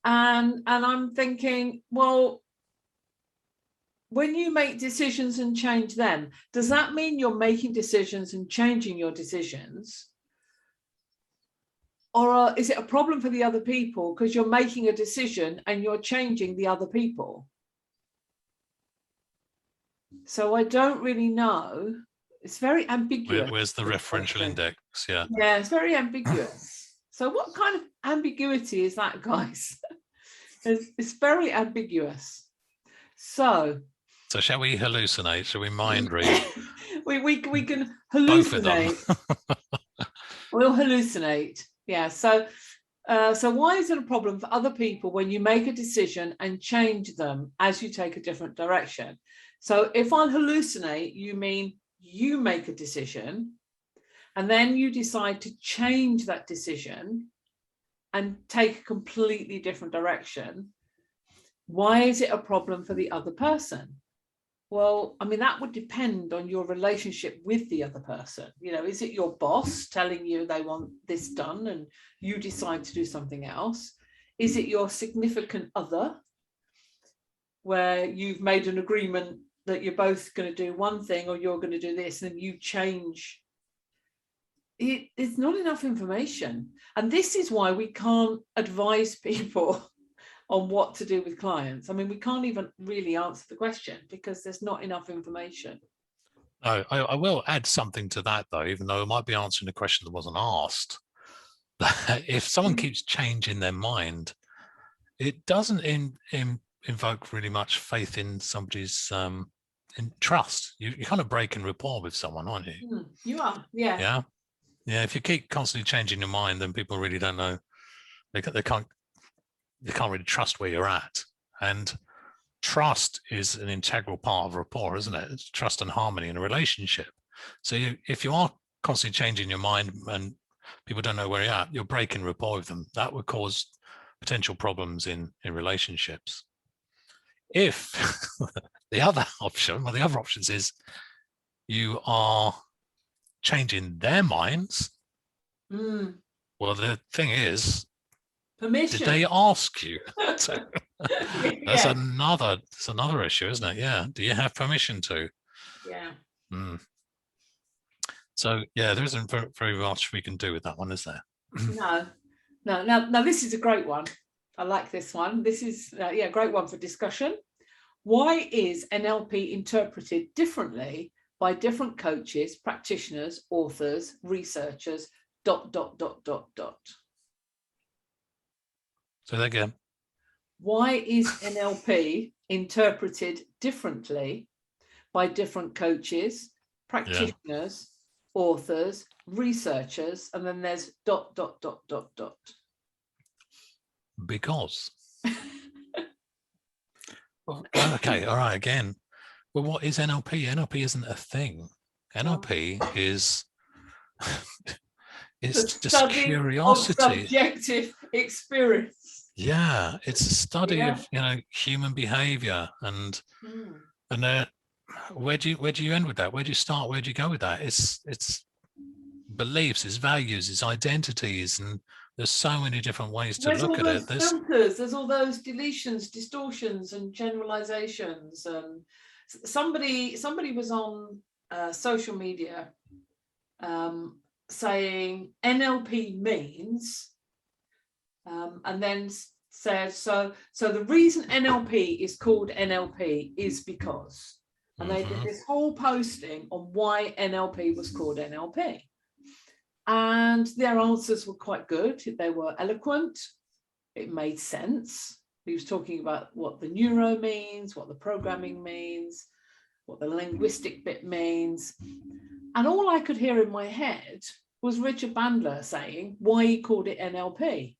and I'm thinking, well, when you make decisions and change them, does that mean you're making decisions and changing your decisions? Or is it a problem for the other people because you're making a decision and you're changing the other people? So I don't really know. It's very ambiguous. Where's the referential index? Yeah. Yeah, it's very ambiguous. So what kind of ambiguity is that, guys? It's very ambiguous. So shall we hallucinate? Shall we mind read? we can hallucinate. We'll hallucinate. Yeah. So why is it a problem for other people when you make a decision and change them as you take a different direction? So if I hallucinate, you mean you make a decision and then you decide to change that decision and take a completely different direction. Why is it a problem for the other person? Well, I mean, that would depend on your relationship with the other person. Is it your boss telling you they want this done and you decide to do something else? Is it your significant other where you've made an agreement that you're both going to do one thing or you're going to do this and you change? It's not enough information. And this is why we can't advise people on what to do with clients. I mean, we can't even really answer the question because there's not enough information. No, I will add something to that though, even though I might be answering a question that wasn't asked. But if someone keeps changing their mind, it doesn't invoke really much faith in somebody's in trust. You're kind of breaking rapport with someone, aren't you? You are, yeah. Yeah. If you keep constantly changing your mind, then people really don't know. They can't really trust where you're at. And trust is an integral part of rapport, isn't it? It's trust and harmony in a relationship. So if you are constantly changing your mind and people don't know where you're at, you're breaking rapport with them. That would cause potential problems in relationships. If the other option, well, the other options is you are changing their minds. Well, the thing is, permission. Did they ask you? That's Yeah. another issue, isn't it? Yeah. Do you have permission to? Yeah. So yeah, there isn't very much we can do with that one, is there? No. Now this is a great one. I like this one. This is a great one for discussion. Why is NLP interpreted differently by different coaches, practitioners, authors, researchers, ... So that again. Why is NLP interpreted differently by different coaches, practitioners, authors, researchers, and then there's ... Because. Well, okay, all right, again. Well, what is NLP? NLP isn't a thing. NLP is it's just curiosity. Subjective experience. Yeah, it's a study of human behavior, and where do you end with that? Where do you start? Where do you go with that? It's beliefs, it's values, it's identities, and there's so many different ways to look at it. There's filters, there's all those deletions, distortions, and generalizations. And somebody was on social media saying NLP means, and then said so the reason NLP is called NLP is because, and they did this whole posting on why NLP was called NLP. And their answers were quite good. They were eloquent. It made sense. He was talking about what the neuro means, what the programming means, what the linguistic bit means. And all I could hear in my head was Richard Bandler saying why he called it NLP,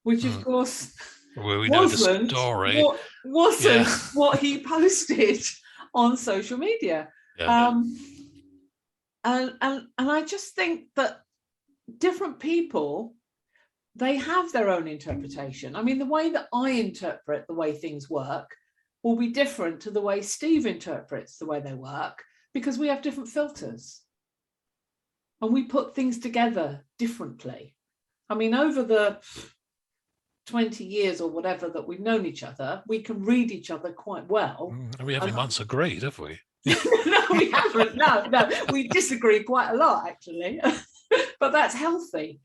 which of course we know the story. wasn't what he posted on social media. And I just think that different people, they have their own interpretation. I mean, the way that I interpret the way things work will be different to the way Steve interprets the way they work, because we have different filters and we put things together differently. I mean, over the 20 years or whatever that we've known each other, we can read each other quite well. We haven't once agreed, have we? No, we haven't. No, we disagree quite a lot, actually. But that's healthy.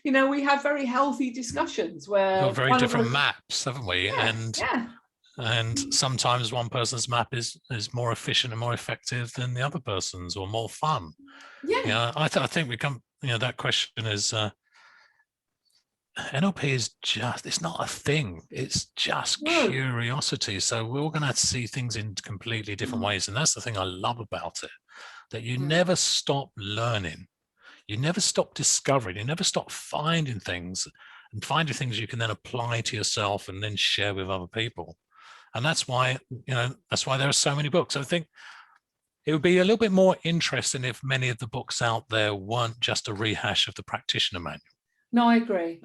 We have very healthy discussions where we've got very different maps, haven't we? Yeah, and sometimes one person's map is more efficient and more effective than the other person's, or more fun. I think we come, that question is NLP is it's not a thing, it's just curiosity. So we're all going to see things in completely different ways, and that's the thing I love about it, that you never stop learning, you never stop discovering, you never stop finding things you can then apply to yourself and then share with other people. And that's why there are so many books. I think it would be a little bit more interesting if many of the books out there weren't just a rehash of the practitioner manual. No, I agree.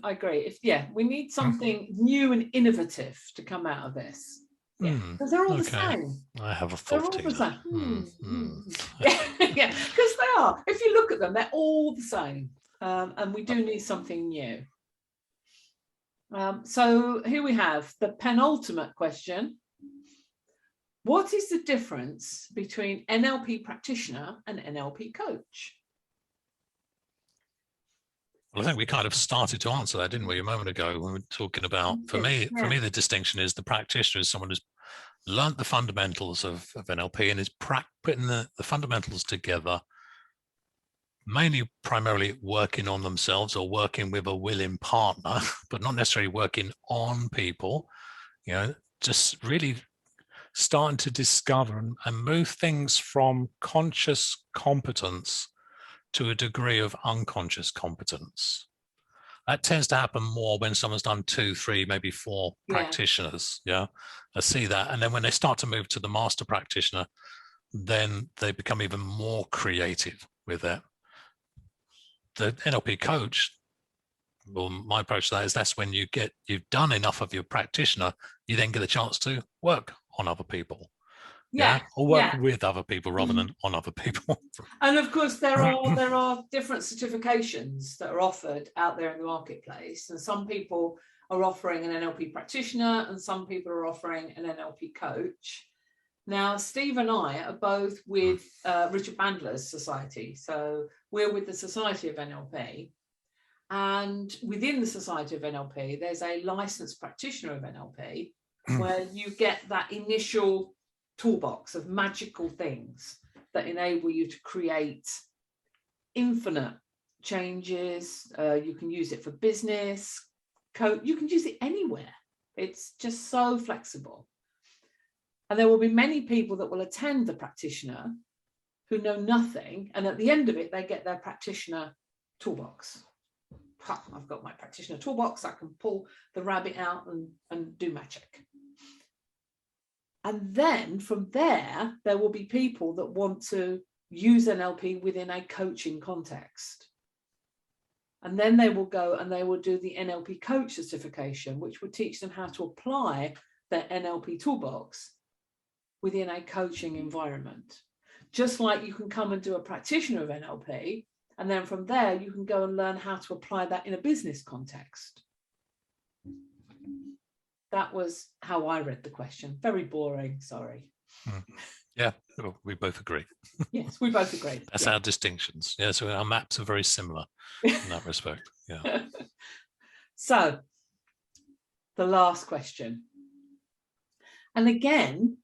We need something new and innovative to come out of this. Because they're all the same. I have a thought. They're all the same. Yeah, because they are. If you look at them, they're all the same. And we do need something new. So here we have the penultimate question. What is the difference between NLP practitioner and NLP coach? Well, I think we kind of started to answer that, didn't we, a moment ago, when we were talking about, for me, the distinction is the practitioner is someone who's learned the fundamentals of NLP and is putting the fundamentals together, primarily working on themselves or working with a willing partner, but not necessarily working on people, just really starting to discover and move things from conscious competence to a degree of unconscious competence. That tends to happen more when someone's done 2, 3, maybe 4 practitioners. I see that. And then when they start to move to the master practitioner, then they become even more creative with it. The NLP coach Well, my approach to that is that's when you've done enough of your practitioner, you then get a chance to work on other people. Yeah, or work with other people rather than on other people. And of course, there are different certifications that are offered out there in the marketplace, and some people are offering an NLP practitioner, and some people are offering an NLP coach. Now, Steve and I are both with Richard Bandler's society, so we're with the Society of NLP, and within the Society of NLP, there's a licensed practitioner of NLP where you get that initial toolbox of magical things that enable you to create infinite changes. You can use it for business, you can use it anywhere. It's just so flexible. And there will be many people that will attend the practitioner who know nothing, and at the end of it, they get their practitioner toolbox. I've got my practitioner toolbox. I can pull the rabbit out and do magic. And then from there, there will be people that want to use NLP within a coaching context. And then they will go and they will do the NLP Coach certification, which will teach them how to apply their NLP toolbox within a coaching environment. Just like you can come and do a practitioner of NLP, and then from there, you can go and learn how to apply that in a business context. That was how I read the question. Very boring, sorry. Yeah, we both agree. Yes, we both agree. That's our distinctions. Yeah, so our maps are very similar in that respect. Yeah. So, the last question. And again,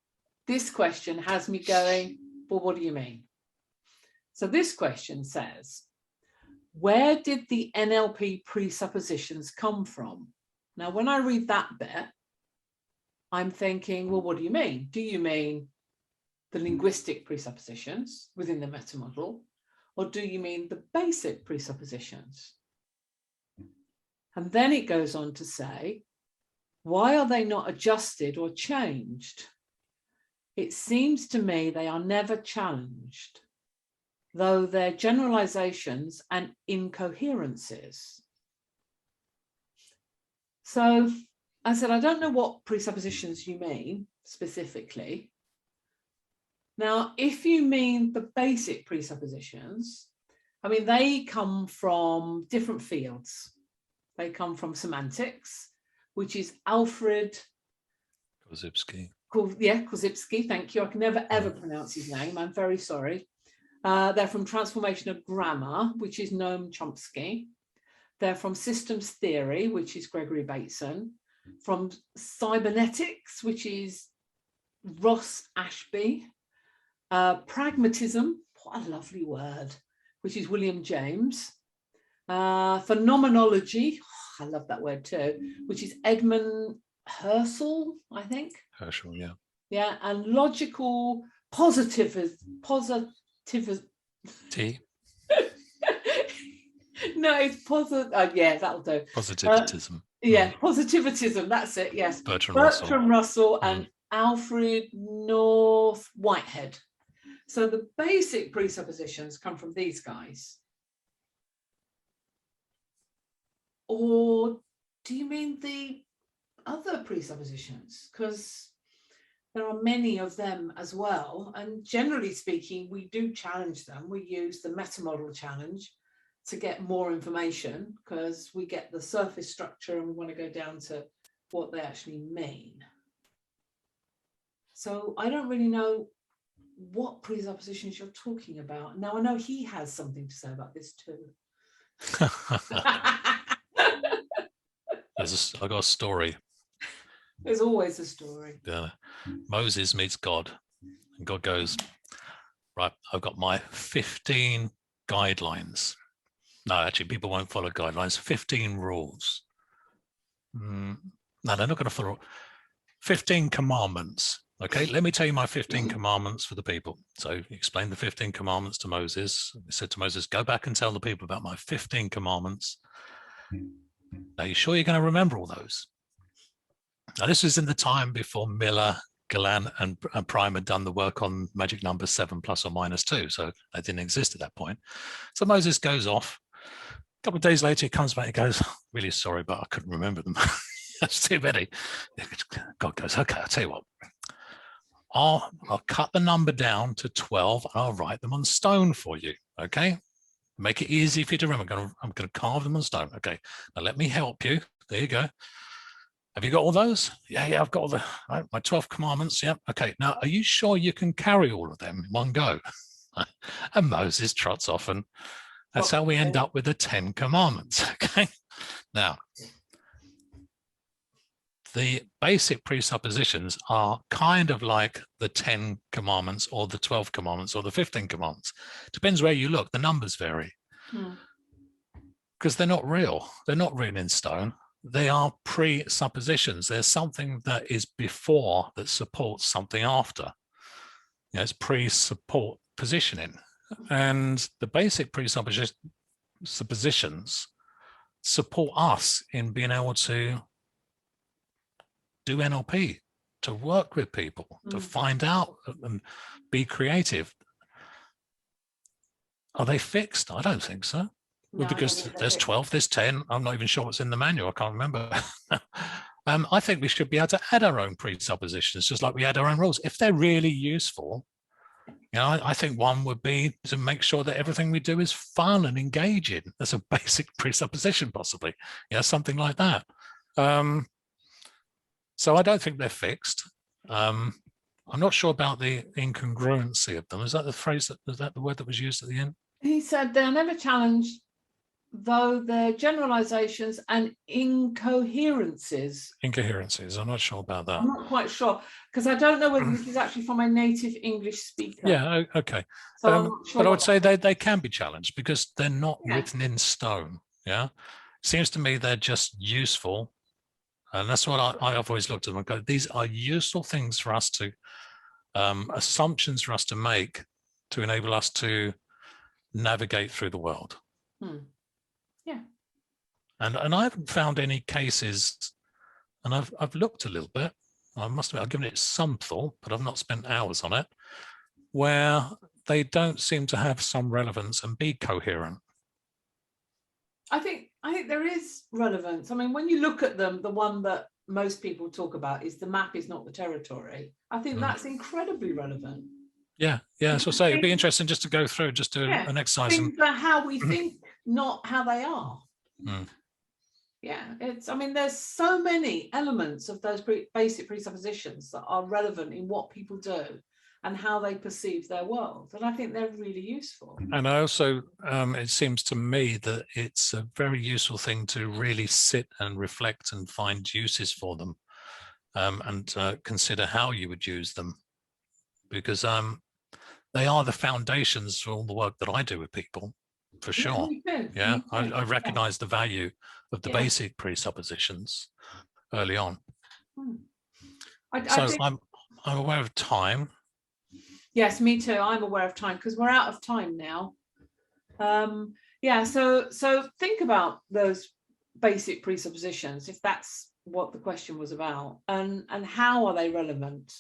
this question has me going, well, what do you mean? So this question says, where did the NLP presuppositions come from? Now, when I read that bit, I'm thinking, well, what do you mean? Do you mean the linguistic presuppositions within the meta model, or do you mean the basic presuppositions? And then it goes on to say, why are they not adjusted or changed? It seems to me they are never challenged, though they're generalizations and incoherences. So I said, I don't know what presuppositions you mean specifically. Now, if you mean the basic presuppositions, I mean, they come from different fields. They come from semantics, which is Alfred Korzybski. Korzybski, thank you. I can never, ever pronounce his name. I'm very sorry. They're from transformational grammar, which is Noam Chomsky. They're from systems theory, which is Gregory Bateson. From cybernetics, which is Ross Ashby. Pragmatism, what a lovely word, which is William James. Phenomenology, I love that word too, which is Edmund Husserl, I think. Husserl, yeah. Yeah, and logical positivism. T. No, it's positive. Yeah, that'll do. Positivism. Yeah, positivism. That's it. Yes. Bertrand Russell and Alfred North Whitehead. So the basic presuppositions come from these guys. Or do you mean the other presuppositions? Because there are many of them as well. And generally speaking, we do challenge them. We use the meta model challenge to get more information because we get the surface structure and we want to go down to what they actually mean. So I don't really know what presuppositions you're talking about. Now, I know he has something to say about this too. I got a story. There's always a story. Yeah. Moses meets God, and God goes, right, I've got my 15 guidelines. No, actually, people won't follow guidelines. 15 rules. No, they're not going to follow. 15 commandments. Okay, let me tell you my 15 commandments for the people. So he explained the 15 commandments to Moses. He said to Moses, go back and tell the people about my 15 commandments. Are you sure you're going to remember all those? Now, this was in the time before Miller, Galan, and Prime had done the work on magic number 7 ± 2. So they didn't exist at that point. So Moses goes off, couple of days later, he comes back, he goes, really sorry, but I couldn't remember them. That's too many. God goes, okay, I'll tell you what. I'll cut the number down to 12 and I'll write them on stone for you. Okay. Make it easy for you to remember. I'm going to carve them on stone. Okay. Now let me help you. There you go. Have you got all those? Yeah, I've got all my 12 commandments. Yeah. Okay. Now, are you sure you can carry all of them in one go? And Moses trots off, and that's how we end up with the 10 commandments. Okay. Now, the basic presuppositions are kind of like the 10 commandments or the 12 commandments or the 15 commandments. Depends where you look. The numbers vary because they're not real. They're not written in stone. They are presuppositions. There's something that is before that supports something after. You know, it's pre-support positioning. And the basic presuppositions support us in being able to do NLP, to work with people, to find out and be creative. Are they fixed? I don't think so. No, because there's 12, there's 10. I'm not even sure what's in the manual. I can't remember. I think we should be able to add our own presuppositions, just like we add our own rules. If they're really useful, you know, I think one would be to make sure that everything we do is fun and engaging. That's a basic presupposition, possibly. Yeah, something like that. So I don't think they're fixed. I'm not sure about the incongruency of them. Is that the phrase, is that the word that was used at the end? He said they're never challenged, though they're generalizations and incoherences. Incoherences, I'm not sure about that. I'm not quite sure, because I don't know whether this is actually from a native English speaker. Yeah, okay. So I'm not sure, but I would say they can be challenged because they're not written in stone. Yeah, seems to me they're just useful. And that's what I've always looked at them and go, these are useful things for us to, assumptions for us to make to enable us to navigate through the world. Yeah. And I haven't found any cases, and I've looked a little bit, I must admit, I've given it some thought, but I've not spent hours on it, where they don't seem to have some relevance and be coherent. I think there is relevance. I mean, when you look at them, the one that most people talk about is the map is not the territory. I think that's incredibly relevant. Yeah. So say it'd be interesting just to go through, just do an exercise. Things are how we think, not how they are. Yeah, I mean, there's so many elements of those basic presuppositions that are relevant in what people do and how they perceive their world. And I think they're really useful. And I also, it seems to me that it's a very useful thing to really sit and reflect and find uses for them, and consider how you would use them, because they are the foundations for all the work that I do with people, for sure. Yeah, I recognize the value of the basic presuppositions early on. So I'm aware of time. Yes, me too. I'm aware of time because we're out of time now. Yeah, so think about those basic presuppositions, if that's what the question was about, and how are they relevant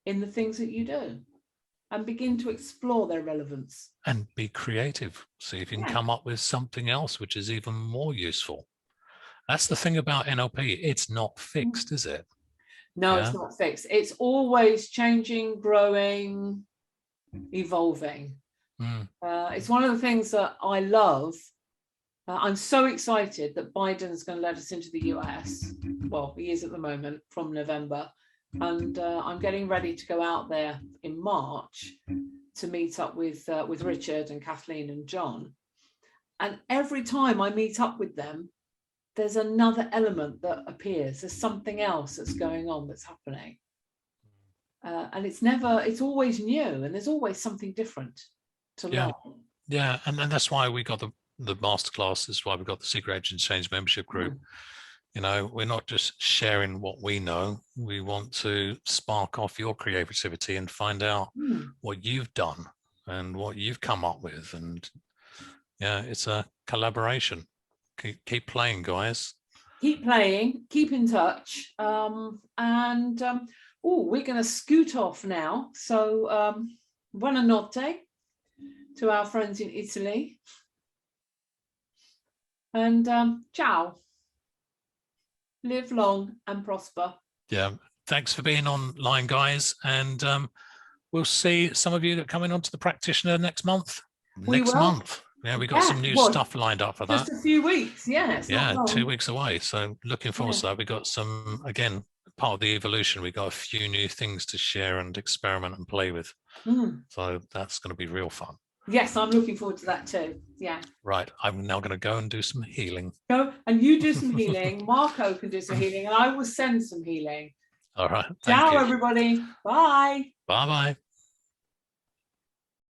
in the things that you do, and begin to explore their relevance. And be creative. See if you can come up with something else which is even more useful. That's the thing about NLP. It's not fixed, is it? No, it's not fixed. It's always changing, growing, evolving. It's one of the things that I love. I'm so excited that Biden's going to let us into the US. Well, he is at the moment, from November. And I'm getting ready to go out there in March to meet up with Richard and Kathleen and John. And every time I meet up with them, there's another element that appears. There's something else that's going on, that's happening. And it's always new, and there's always something different to learn. Yeah, and that's why we got the masterclass. That's why we got the Secret Agent Change membership group. You know, we're not just sharing what we know. We want to spark off your creativity and find out what you've done and what you've come up with. And yeah, it's a collaboration. Keep playing, guys. Keep playing, keep in touch. We're going to scoot off now. So buonanotte to our friends in Italy. And ciao. Live long and prosper. Yeah. Thanks for being online, guys. And we'll see some of you that are coming onto the practitioner next month. Next month. Yeah, we got some new stuff lined up for that. Just a few weeks. Yeah. Yeah, 2 weeks away. So looking forward to that. We got some, again, part of the evolution. We got a few new things to share and experiment and play with. So that's going to be real fun. Yes, I'm looking forward to that too. Yeah. Right. I'm now going to go and do some healing. Go and you do some healing. Marco can do some healing, and I will send some healing. All right. Ciao, everybody. Bye. Bye-bye.